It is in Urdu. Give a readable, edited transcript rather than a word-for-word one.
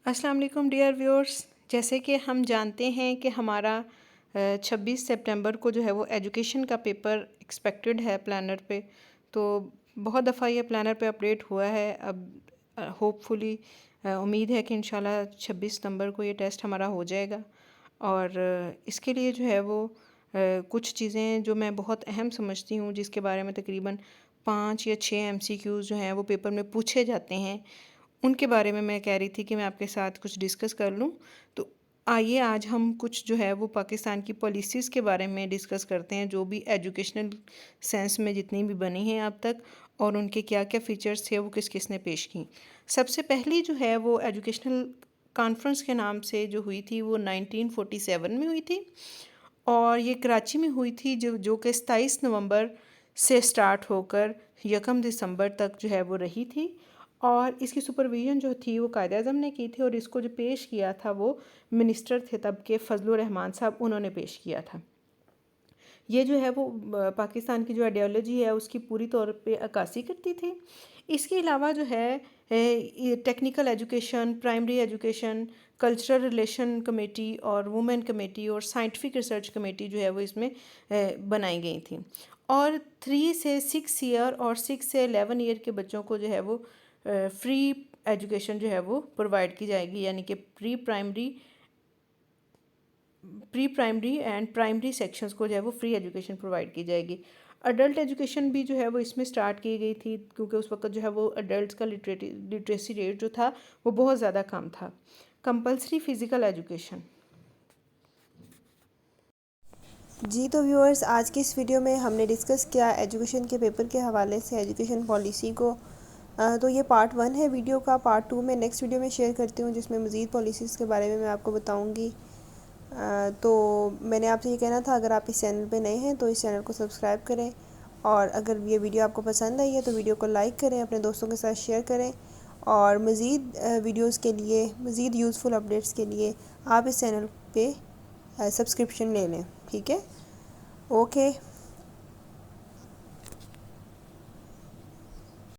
السلام علیکم ڈیئر ویورز، جیسے کہ ہم جانتے ہیں کہ ہمارا 26 سپٹمبر کو جو ہے وہ ایجوکیشن کا پیپر ایکسپیکٹڈ ہے پلانر پہ. تو بہت دفعہ یہ پلانر پہ اپڈیٹ ہوا ہے. اب ہوپ فلی امید ہے کہ انشاءاللہ 26 ستمبر کو یہ ٹیسٹ ہمارا ہو جائے گا. اور اس کے لیے جو ہے وہ کچھ چیزیں جو میں بہت اہم سمجھتی ہوں، جس کے بارے میں تقریباً 5 یا 6 MCQs جو ہیں وہ پیپر میں پوچھے جاتے ہیں، ان کے بارے میں کہہ رہی تھی کہ میں آپ کے ساتھ کچھ ڈسکس کر لوں. تو آئیے آج ہم کچھ جو ہے وہ پاکستان کی پالیسیز کے بارے میں ڈسکس کرتے ہیں، جو بھی ایجوکیشنل سینس میں جتنی بھی بنی ہیں اب تک، اور ان کے کیا کیا فیچرز تھے، وہ کس کس نے پیش کی. سب سے پہلی جو ہے وہ ایجوکیشنل کانفرنس کے نام سے جو ہوئی تھی وہ 1947 میں ہوئی تھی، اور یہ کراچی میں ہوئی تھی، جو کہ 27 نومبر سے سٹارٹ ہو کر 1 دسمبر تک جو ہے وہ رہی تھی. اور اس کی سپرویژن جو تھی وہ قائد اعظم نے کی تھی، اور اس کو جو پیش کیا تھا وہ منسٹر تھے تب کے فضل الرحمان صاحب، انہوں نے پیش کیا تھا. یہ جو ہے وہ پاکستان کی جو آئیڈیالوجی ہے اس کی پوری طور پہ عکاسی کرتی تھی. اس کے علاوہ جو ہے technical education, primary education, cultural relation committee اور وومن کمیٹی اور سائنٹیفک ریسرچ کمیٹی جو ہے وہ اس میں بنائی گئی تھیں. اور 3 سے 6 ایئر اور 6 سے 11 ایئر کے بچوں کو جو ہے وہ فری ایجوکیشن جو ہے وہ پرووائڈ کی جائے گی، یعنی کہ پری پرائمری اینڈ پرائمری سیکشنز کو جو ہے وہ فری ایجوکیشن پرووائڈ کی جائے گی. اڈلٹ ایجوکیشن بھی جو ہے وہ اس میں سٹارٹ کی گئی تھی، کیونکہ اس وقت جو ہے وہ اڈلٹس کا لٹریسی ریٹ جو تھا وہ بہت زیادہ کم تھا. Compulsory physical education. جی تو ویورز، آج کی اس ویڈیو میں ہم نے ڈسکس کیا ایجوکیشن کے پیپر کے حوالے سے ایجوکیشن پالیسی کو. تو یہ پارٹ 1 ہے ویڈیو کا. پارٹ 2 میں نیکسٹ ویڈیو میں شیئر کرتی ہوں، جس میں مزید پالیسیز کے بارے میں آپ کو بتاؤں گی. تو میں نے آپ سے یہ کہنا تھا، اگر آپ اس چینل پہ نئے ہیں تو اس چینل کو سبسکرائب کریں، اور اگر یہ ویڈیو آپ کو پسند آئی ہے تو ویڈیو کو لائک کریں، اپنے دوستوں کے ساتھ شیئر کریں، اور مزید ویڈیوز کے لیے، مزید یوزفل اپڈیٹس کے لیے آپ اس چینل پہ سبسکرپشن لے لیں. ٹھیک ہے، اوکے.